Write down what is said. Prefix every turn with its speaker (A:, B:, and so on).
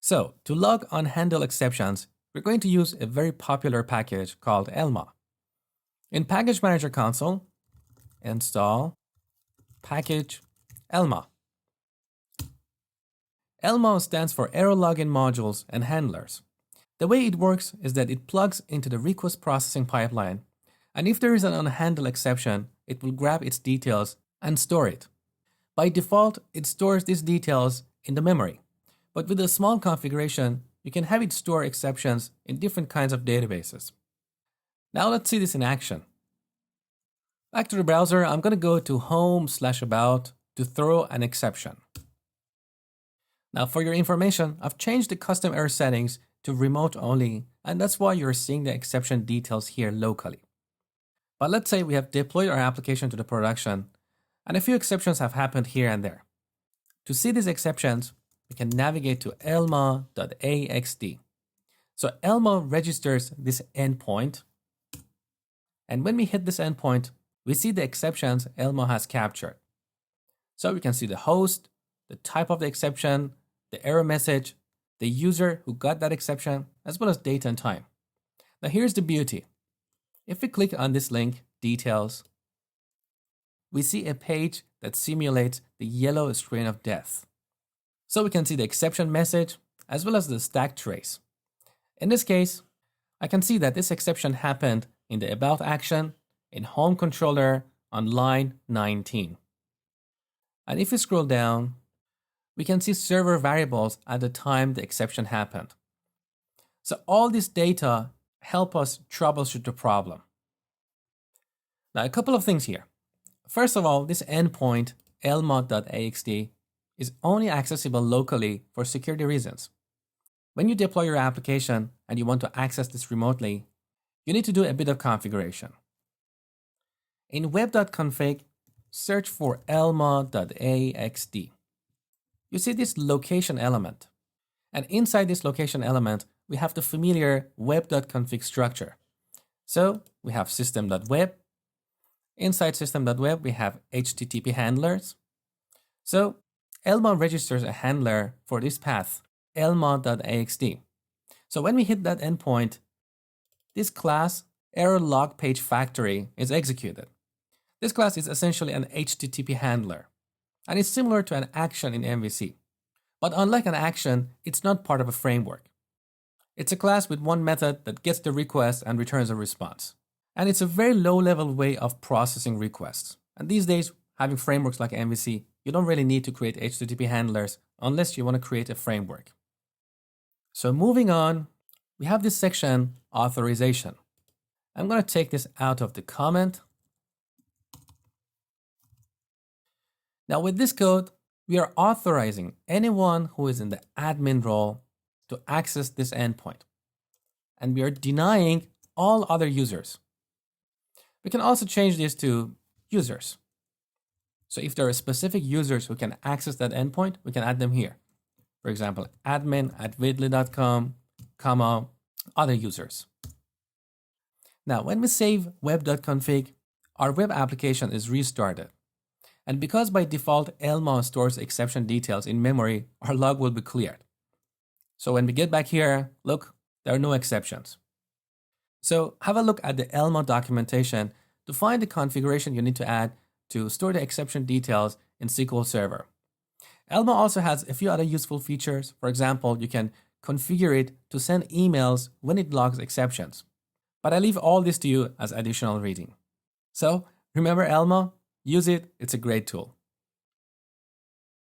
A: So to log unhandled exceptions, we're going to use a very popular package called Elma. In Package Manager console, install package Elma. Elma stands for Error Login Modules and Handlers. The way it works is that it plugs into the request processing pipeline, and if there is an unhandled exception, it will grab its details and store it. By default, it stores these details in the memory, but with a small configuration, you can have it store exceptions in different kinds of databases. Now let's see this in action. Back to the browser, I'm going to go to home/about to throw an exception. Now for your information, I've changed the custom error settings to remote only, and that's why you're seeing the exception details here locally. But let's say we have deployed our application to the production, and a few exceptions have happened here and there. To see these exceptions, we can navigate to elma.axt. So Elma registers this endpoint, and when we hit this endpoint, we see the exceptions Elma has captured. So we can see the host, the type of the exception, the error message, the user who got that exception, as well as date and time. Now here's the beauty. If we click on this link, details, we see a page that simulates the yellow screen of death. So we can see the exception message as well as the stack trace. In this case, I can see that this exception happened in the About action in Home Controller on line 19. And if we scroll down, we can see server variables at the time the exception happened. So all this data help us troubleshoot the problem. Now a couple of things here. First of all, this endpoint elma.axt is only accessible locally for security reasons. When you deploy your application and you want to access this remotely, you need to do a bit of configuration. In web.config, search for elma.axt. You see this location element. And inside this location element, we have the familiar web.config structure. So we have system.web. Inside system.web, we have HTTP handlers. So Elma registers a handler for this path, elma.axt. So when we hit that endpoint, this class, error log page factory, is executed. This class is essentially an HTTP handler, and it's similar to an action in MVC. But unlike an action, it's not part of a framework. It's a class with one method that gets the request and returns a response. And it's a very low-level way of processing requests. And these days, having frameworks like MVC, you don't really need to create HTTP handlers unless you want to create a framework. So moving on, we have this section, authorization. I'm going to take this out of the comment. Now with this code, we are authorizing anyone who is in the admin role to access this endpoint. And we are denying all other users. We can also change this to users. So if there are specific users who can access that endpoint, we can add them here. For example, admin@vidly.com, comma, other users. Now, when we save web.config, our web application is restarted. And because by default, Elma stores exception details in memory, our log will be cleared. So when we get back here, look, there are no exceptions. So have a look at the Elma documentation to find the configuration you need to add to store the exception details in SQL Server. Elma also has a few other useful features. For example, you can configure it to send emails when it logs exceptions. But I leave all this to you as additional reading. So remember Elma? Use it, it's a great tool.